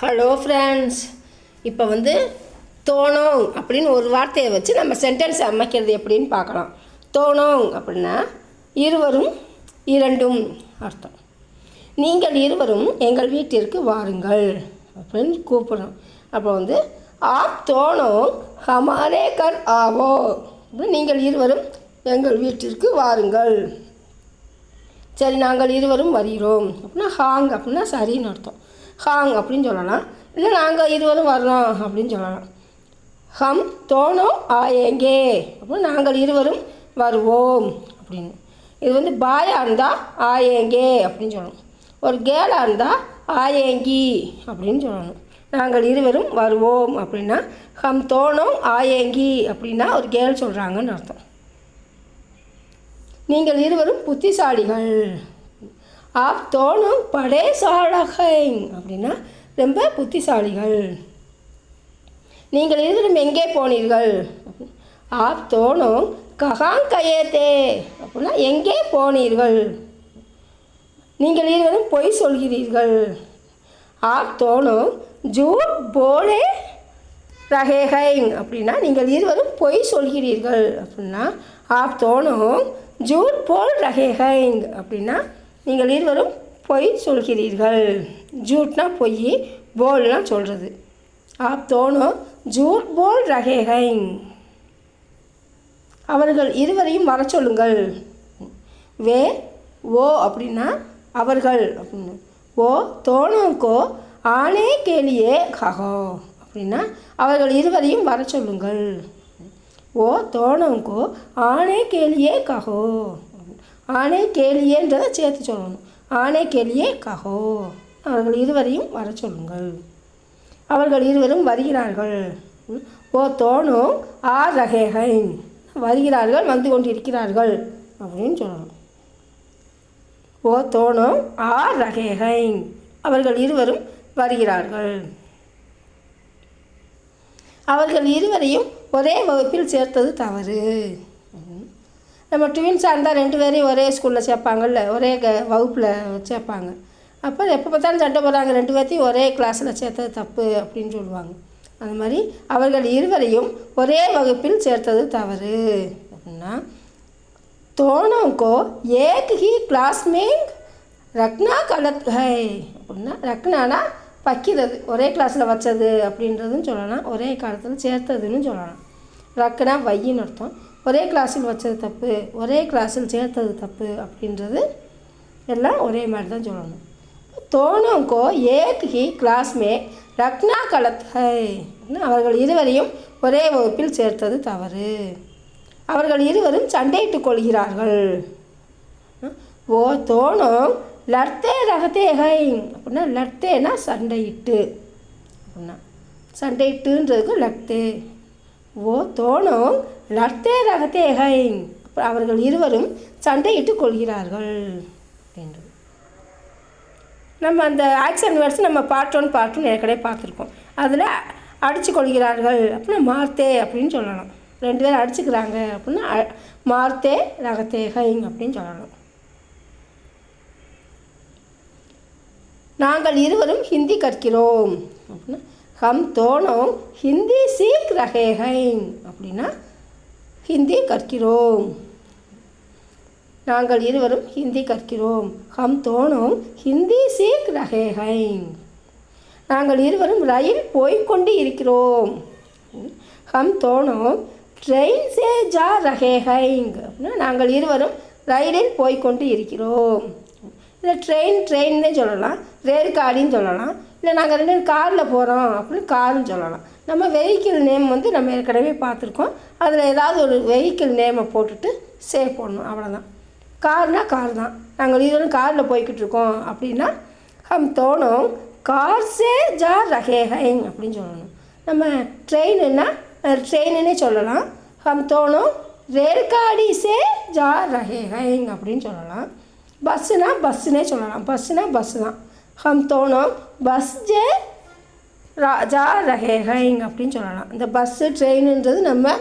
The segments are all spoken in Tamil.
ஹலோ ஃப்ரெண்ட்ஸ், இப்போ தோணும் அப்படின்னு ஒரு வார்த்தையை வச்சு நம்ம சென்டென்ஸ் அமைக்கிறது எப்படின்னு பார்க்கலாம். தோணும் அப்படின்னா இருவரும் இரண்டும் அர்த்தம். நீங்கள் இருவரும் எங்கள் வீட்டிற்கு வாருங்கள் அப்படின்னு கூப்பிடுறோம். அப்போ ஆப் தோணும் ஹமாரே கர் ஆவோ அப்படின்னு நீங்கள் இருவரும் எங்கள் வீட்டிற்கு வாருங்கள். சரி, நாங்கள் இருவரும் வருகிறோம் அப்படின்னா ஹாங் அப்படின்னா சரின்னு அர்த்தம். ஹாங் அப்படின்னு சொல்லலாம், இல்லை நாங்கள் இருவரும் வர்றோம் அப்படின்னு சொல்லலாம். ஹம் தோணும் ஆயேங்கே அப்படின்னு நாங்கள் இருவரும் வருவோம் அப்படின்னு. இது பாயாக இருந்தால் ஆயேங்கே அப்படின்னு சொல்லணும். ஒரு கேலாக இருந்தால் ஆயேங்கி அப்படின்னு சொல்லணும். நாங்கள் இருவரும் வருவோம் அப்படின்னா ஹம் தோணும் ஆயேங்கி அப்படின்னா ஒரு கேல் சொல்கிறாங்கன்னு அர்த்தம். நீங்கள் இருவரும் புத்திசாலிகள். ஆப் தோணும் படே சாலகை அப்படின்னா ரொம்ப புத்திசாலிகள். நீங்கள் இருவரும் எங்கே போனீர்கள்? ஆப் தோணும் கஹாங் கயேத்தே அப்படின்னா எங்கே போனீர்கள். நீங்கள் இருவரும் பொய் சொல்கிறீர்கள். ஆப் தோணும் ஜூட் போலே ரஹேகை அப்படின்னா நீங்கள் இருவரும் பொய் சொல்கிறீர்கள் அப்படின்னா ஆப் தோணும் ஜூட் போல் ரஹேகை அப்படின்னா நீங்கள் இருவரும் பொய் சொல்கிறீர்கள். ஜூட்னா பொய், போல்னா சொல்கிறது. ஆப் தோணும் ஜூட் போல் ரஹேகை. அவர்கள் இருவரையும் வர சொல்லுங்கள். வே ஓ அப்படின்னா அவர்கள் அப்படின்னு. ஓ தோணுக்கோ ஆனே கேலியே கஹோ அப்படின்னா அவர்கள் இருவரையும் வர சொல்லுங்கள். ஓ தோணுக்கோ ஆனே கேலியே கஹோ. ஆனே கேலியேன்றதை சேர்த்து சொல்லணும். ஆனே கேலியே கஹோ, அவர்கள் இருவரையும் வர சொல்லுங்கள். அவர்கள் இருவரும் வருகிறார்கள். ஓ தோணும் ஆ ரஹேகை வருகிறார்கள், வந்து கொண்டிருக்கிறார்கள் அப்படின்னு சொல்லணும். ஓ தோணும் ஆ ரஹேகை அவர்கள் இருவரும் வருகிறார்கள். அவர்கள் இருவரையும் ஒரே வகுப்பில் சேர்த்தது தவறு. நம்ம ட்வின்ஸாக இருந்தால் 2 பேரையும் ஒரே ஸ்கூலில் சேர்ப்பாங்கல்ல, ஒரே வகுப்பில் சேர்ப்பாங்க. அப்போ எப்போ பார்த்தாலும் சண்டை போடுறாங்க, 2 பேர்த்தையும் ஒரே கிளாஸில் சேர்த்தது தப்பு அப்படின்னு சொல்லுவாங்க. அது மாதிரி அவர்கள் இருவரையும் ஒரே வகுப்பில் சேர்த்தது தவறு அப்படின்னா தோணுக்கோ ஏக் ஹி கிளாஸ் மேங் ரக்னா கலத் ஹை அப்படின்னா ரக்னானா வைக்கிறது, ஒரே கிளாஸில் வச்சது அப்படின்றதுன்னு சொல்லலாம். ஒரே காலத்தில் சேர்த்ததுன்னு சொல்லலாம். ரக்னா வையின்னு அர்த்தம். ஒரே கிளாஸில் வச்சது தப்பு, ஒரே கிளாஸில் சேர்த்தது தப்பு அப்படின்றது எல்லாம் ஒரே மாதிரி தான் சொல்லணும். தோணுக்கோ ஏக் ஹி கிளாஸ் மே ரக்னா கலத் ஹை அவர்கள் இருவரையும் ஒரே வகுப்பில் சேர்த்தது தவறு. அவர்கள் இருவரும் சண்டையிட்டு கொள்கிறார்கள். ஓ தோணும் லர்த்தே ரகத்தே ஹை அப்படின்னா லர்த்தேனா சண்டையிட்டு அப்படின்னா சண்டையிட்டுன்றதுக்கு லர்த்தே. ஓ தோணும் லர்த்தே ரகத்தே ஹை அவர்கள் இருவரும் சண்டையிட்டு கொள்கிறார்கள் அப்படின்றது. நம்ம அந்த ஆக்ஷன் வேர்ட்ஸ் நம்ம பார்ட் 1 பார்ட் 2 ஏற்கனவே பார்த்துருக்கோம். அதில் அடித்து கொள்கிறார்கள் அப்படின்னா மார்த்தே அப்படின்னு சொல்லலாம். 2 பேரும் அடிச்சுக்கிறாங்க அப்படின்னா மார்த்தே ரகத்தே ஹை அப்படின்னு சொல்லலாம். நாங்கள் இருவரும் ஹிந்தி கற்கிறோம் அப்படின்னா ஹம் தோணும் ஹிந்தி சீக் ரஹே ஹை அப்படின்னா ஹிந்தி கற்கிறோம். நாங்கள் இருவரும் ஹிந்தி கற்கிறோம். ஹம் தோணும் ஹிந்தி சீக் ரஹே ஹை. நாங்கள் இருவரும் ரயில் போய்கொண்டு இருக்கிறோம். ஹம் தோணும் ட்ரெயின் சே ஜா ரஹே ஹை அப்படின்னா நாங்கள் இருவரும் ரயிலில் போய்கொண்டு இருக்கிறோம். இல்லை ட்ரெயின்னே சொல்லலாம், ரேல் காடின்னு சொல்லலாம், இல்லை நாங்கள் 2 பேரும் காரில் போகிறோம் அப்படின்னு காருன்னு சொல்லலாம். நம்ம வெஹிக்கிள் நேம் நம்ம ஏற்கனவே பார்த்துருக்கோம். அதில் ஏதாவது ஒரு வெஹிக்கிள் நேமை போட்டுட்டு சேவ் பண்ணணும், அவ்வளோதான். கார்னா கார் தான். நாங்கள் இருவரும் காரில் போய்கிட்டு இருக்கோம் அப்படின்னா ஹம் தோணும் கார் சே ஜா ரஹே ஹை அப்படின்னு சொல்லணும். நம்ம ட்ரெயினுன்னே சொல்லலாம். ஹம் தோணும் ரேல்காடி சே ஜா ரஹே ஹை அப்படின்னு சொல்லலாம். பஸ்ஸுன்னே சொல்லலாம். பஸ்ஸு தான். ஹம் தோணும் பஸ் ஜே ஜா ரஹே ஹை அப்படின்னு சொல்லலாம். இந்த பஸ்ஸு ட்ரெயினுன்றது நம்ம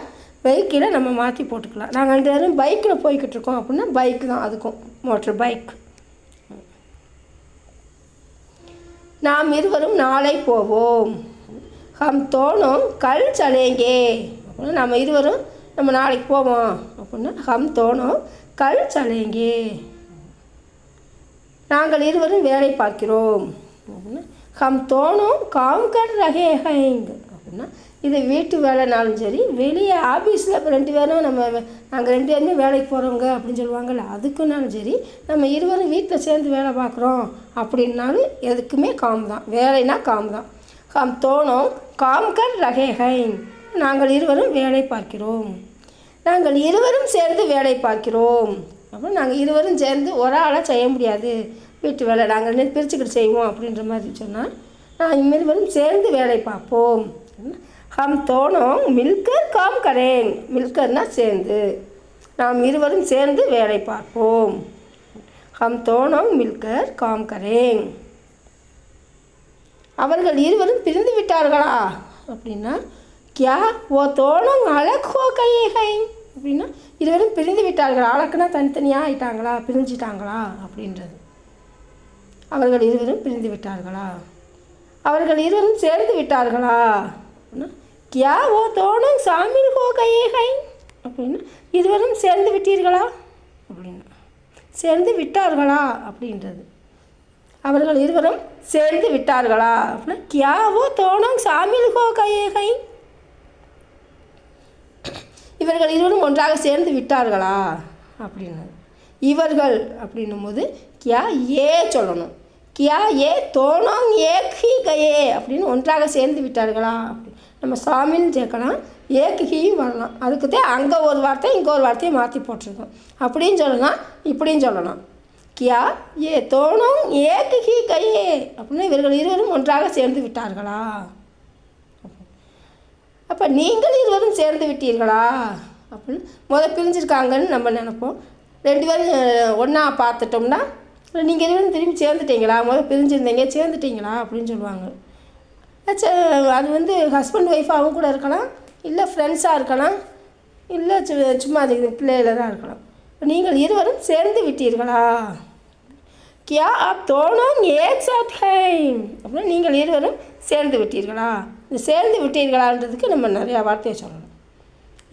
பைக்கில் நம்ம மாற்றி போட்டுக்கலாம். நாங்கள் 2 பேரும் பைக்கில் போய்கிட்டு இருக்கோம் அப்படின்னா பைக் தான், அதுக்கும் மோட்ரு பைக். நாம் இருவரும் நாளை போவோம். ஹம் தோணும் கல் சலேங்கே அப்படின்னா நம்ம இருவரும் நம்ம நாளைக்கு போவோம் அப்படின்னா ஹம் தோணும் கல் சலேங்கே. நாங்கள் இருவரும் வேலை பார்க்கிறோம் அப்படின்னா ஹம் தோணும் காம் கர் ரஹே ஹைங் அப்படின்னா இது வீட்டு வேலைனாலும் சரி, வெளியே ஆஃபீஸில் இப்போ 2 பேரும் நாங்கள் 2 பேருமே வேலைக்கு போகிறவங்க அப்படின்னு சொல்லுவாங்கள்ல, அதுக்குன்னாலும் சரி, நம்ம இருவரும் வீட்டில் சேர்ந்து வேலை பார்க்குறோம் அப்படின்னாலும் எதுக்குமே காம் தான், வேலைனா காம் தான். ஹம் தோணும் காம் கர் ரஹே ஹைங் நாங்கள் இருவரும் வேலை பார்க்கிறோம். நாங்கள் இருவரும் சேர்ந்து வேலை பார்க்கிறோம் அப்புறம் நாங்கள் இருவரும் சேர்ந்து ஒரு ஆளாக செய்ய முடியாது வீட்டு வேலை, நாங்கள் பிரிச்சுக்கிட்டு செய்வோம் அப்படின்ற மாதிரி சொன்னால் நாங்கள் இருவரும் சேர்ந்து வேலை பார்ப்போம். ஹம் தோணும் மில்கர் காம் கரேங் மில்கர்னா சேர்ந்து, நாம் இருவரும் சேர்ந்து வேலை பார்ப்போம். ஹம் தோணும் மில்கர் காம் கரேங். அவர்கள் இருவரும் பிரிந்து விட்டார்களா அப்படின்னா கியா ஓ தோணும் அழக் ஹோ கயே ஹைங் அப்படின்னா இருவரும் பிரிந்து விட்டார்கள். அழகுனா தனித்தனியாக ஆயிட்டாங்களா, பிரிஞ்சிட்டாங்களா அப்படின்றது. அவர்கள் இருவரும் பிரிந்து விட்டார்களா, அவர்கள் இருவரும் சேர்ந்து விட்டார்களா அப்படின்னா கியா ஓ தோணும் சாமில் ஹோ கயே ஹைங் அப்படின்னா இருவரும் சேர்ந்து விட்டீர்களா அப்படின்னா சேர்ந்து விட்டார்களா அப்படின்றது. அவர்கள் இருவரும் சேர்ந்து விட்டார்களா அப்படின்னா கியா ஓ தோணும் சாமில் ஹோ கயே ஹைங் இவர்கள் இருவரும் ஒன்றாக சேர்ந்து விட்டார்களா அப்படின்னு. இவர்கள் அப்படின்னும் போது கியா ஏ சொல்லணும். கியா ஏ தோணும் ஏக் ஹி கயே அப்படின்னு ஒன்றாக சேர்ந்து விட்டார்களா அப்படி நம்ம சாமின்னு சேர்க்கலாம், ஏக் ஹியும் வரலாம். அதுக்கு தான் அங்கே ஒரு வார்த்தை இங்கே ஒரு வார்த்தையை மாற்றி போட்டிருக்கோம். அப்படின்னு சொல்லலாம், இப்படின்னு சொல்லலாம். கியா ஏ தோணும் ஏக் ஹி கயே அப்படின்னா இவர்கள் இருவரும் ஒன்றாக சேர்ந்து விட்டார்களா. அப்போ நீங்கள் இருவரும் சேர்ந்து விட்டீர்களா அப்படின்னு பிரிஞ்சிருக்காங்கன்னு நம்ம நினைப்போம். 2 பேரும் ஒன்றா பார்த்துட்டோம்னா நீங்கள் இருவரும் திரும்பி சேர்ந்துட்டீங்களா, பிரிஞ்சிருந்தீங்க சேர்ந்துட்டீங்களா அப்படின்னு சொல்லுவாங்க. அது ஹஸ்பண்ட் ஒய்ஃபாகவும் கூட இருக்கலாம், இல்லை ஃப்ரெண்ட்ஸாக இருக்கலாம், இல்லை சும்மா அது பிள்ளையில் தான் இருக்கலாம். நீங்கள் இருவரும் சேர்ந்து விட்டீர்களா. கியா ஆப் தோணும் ஏக் சாத் ஹை அப்படின்னா நீங்கள் இருவரும் சேர்ந்து விட்டீர்களா. இந்த சேர்ந்து விட்டீர்களான்றதுக்கு நம்ம நிறையா வார்த்தையை சொல்லணும்.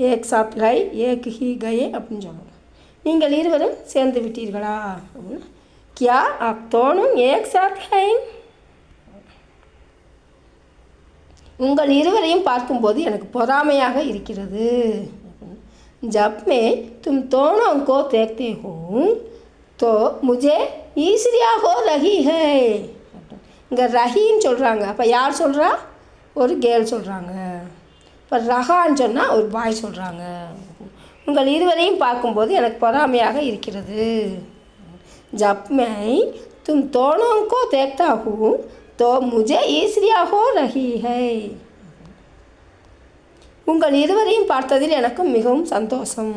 ஏக் சாத் ஹை ஏக் ஹி கயே அப்படின்னு சொல்லணும். நீங்கள் இருவரும் சேர்ந்து விட்டீர்களா அப்படின்னா கியா ஆப் தோணும் ஏக் சாத் ஹை. உங்கள் இருவரையும் பார்க்கும்போது எனக்கு பொறாமையாக இருக்கிறது. ஜப் மே தும் தோனோं को देखते हूँ तो मुझे ஈஸ்வரியா ஹோ ரஹி ஹை. இங்கே ரஹின்னு சொல்கிறாங்க. அப்போ யார் சொல்கிறா, ஒரு கேர்ள் சொல்கிறாங்க. இப்போ ரஹான்னு சொன்னால் ஒரு பாய் சொல்கிறாங்க. உங்கள் இருவரையும் பார்க்கும்போது எனக்கு பொறாமையாக இருக்கிறது. ஜப் மே தும் தோனோं को देखता हूँ तो मुझे ஈஸ்வரியா ஹோ ரஹி ஹை. உங்கள் இருவரையும் பார்த்ததில் எனக்கு மிகவும் சந்தோஷம்.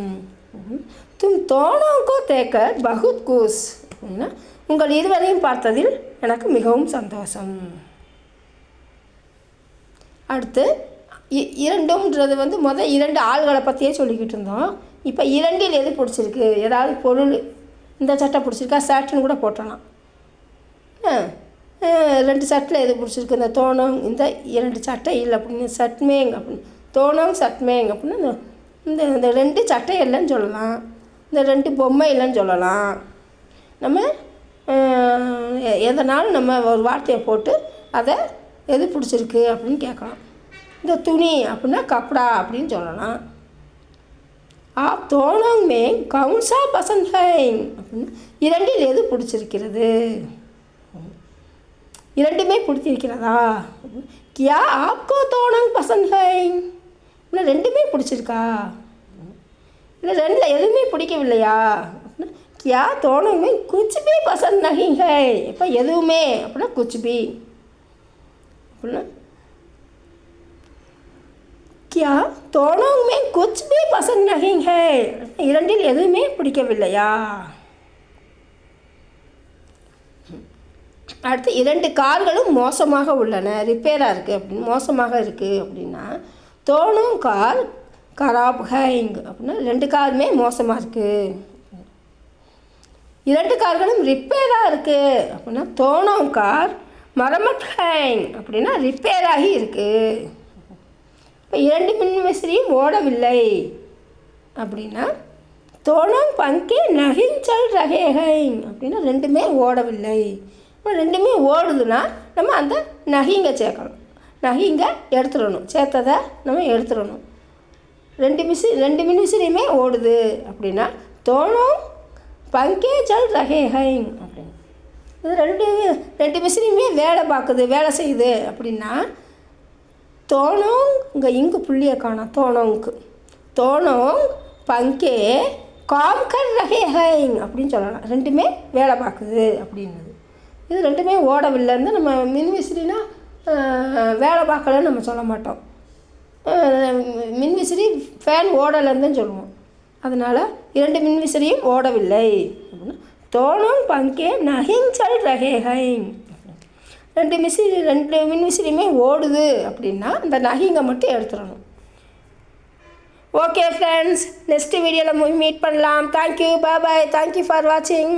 தும் தோனோं को देखकर बहुत खुश அப்படின்னா உங்கள் இருவரையும் பார்த்ததில் எனக்கு மிகவும் சந்தோஷம். அடுத்து இரண்டும்ன்றது முதல் 2 ஆள்களை பற்றியே சொல்லிக்கிட்டு இருந்தோம். இப்போ 2இல் எது பிடிச்சிருக்கு, ஏதாவது பொருள் இந்த சட்டை பிடிச்சிருக்கா, ஷர்ட்டுன்னு கூட போட்டலாம். 2 ஷர்ட்டில் எது பிடிச்சிருக்கு, இந்த தோணும் இந்த 2 சட்டை இல்லை அப்படின்னு சட்மேங் அப்படின்னு தோணும் சட்மேங் அப்படின்னு இந்த 2 சட்டை இல்லைன்னு சொல்லலாம், இந்த 2 பொம்மை இல்லைன்னு சொல்லலாம். நம்ம எதனாலும் நம்ம ஒரு வார்த்தையை போட்டு அதை எது பிடிச்சிருக்கு அப்படின்னு கேட்கலாம். இந்த துணி அப்படின்னா கப்படா அப்படின்னு சொல்லலாம். ஆப் தோனோங் மேங் கவுன்சா பசந்த் ஹை அப்படின்னா 2இல் எது பிடிச்சிருக்கிறது, 2மே பிடிச்சிருக்கிறதா. கியா ஆப்கோ தோனோங் பசந்த் ஹை இல்லை 2மே பிடிச்சிருக்கா, இல்லை 2இல் எதுவுமே பிடிக்கவில்லையா அப்படின்னா கியா தோனோங் மேங் குச் பி பசந்த் நஹி ஹை. இப்போ எதுவுமே அப்படின்னா குச் பி அப்படின்னா கியா தோனோங் மேங் குச் பி பசந்த் நஹி ஹை 2இல் எதுவுமே பிடிக்கவில்லையா. அடுத்து 2 கார்களும் மோசமாக உள்ளன, ரிப்பேராக இருக்குது அப்படின்னு மோசமாக இருக்குது அப்படின்னா தோணும் கார் கராப் ஹைங் அப்படின்னா 2 காருமே மோசமாக இருக்குது. 2 கார்களும் ரிப்பேராக இருக்குது அப்படின்னா தோணும் கார் மரமட்ஹைங் அப்படின்னா ரிப்பேர் ஆகி இருக்குது. இப்போ 2 மின்விசிறியும் ஓடவில்லை அப்படின்னா தோணும் பங்கே நகிஞ்சல் ரகேஹைங் அப்படின்னா ரெண்டுமே ஓடவில்லை. இப்போ ரெண்டுமே ஓடுதுன்னா நம்ம அந்த நகிங்க சேர்க்கணும். நகிங்க எடுத்துடணும், சேர்த்ததை நம்ம எடுத்துடணும். 2 மின்விசிறியுமே ஓடுது அப்படின்னா தோணும் பங்கே ஜல் ரகேஹைங் அப்படின்னு. இது 2 விசிறியுமே வேலை செய்யுது அப்படின்னா தோணும் இங்கே புள்ளியை காணும். தோணும் பங்கே காம்கர் ரகேஹைங் அப்படின்னு சொல்லலாம். ரெண்டுமே வேலை பார்க்குது அப்படின்னுது. இது ரெண்டுமே ஓடவில்லைன்னு நம்ம மின்விசிறினா வேலை பார்க்கலன்னு நம்ம சொல்ல மாட்டோம். மின்விசிறி ஃபேன் ஓடலைன்னு சொல்லுவோம். அதனால் 2 மின்விசிறியும் ஓடவில்லை அப்படின்னா தோணும் பங்கே நகிஞ்சல் ரகேஹைங். 2 மின்விசிறியுமே ஓடுது அப்படின்னா இந்த நகிங்க மட்டும் எடுத்துடணும். ஓகே ஃப்ரெண்ட்ஸ், நெக்ஸ்ட் வீடியோவில் மீட் பண்ணலாம். Thank you, bye. தேங்க்யூ ஃபார் வாட்சிங்.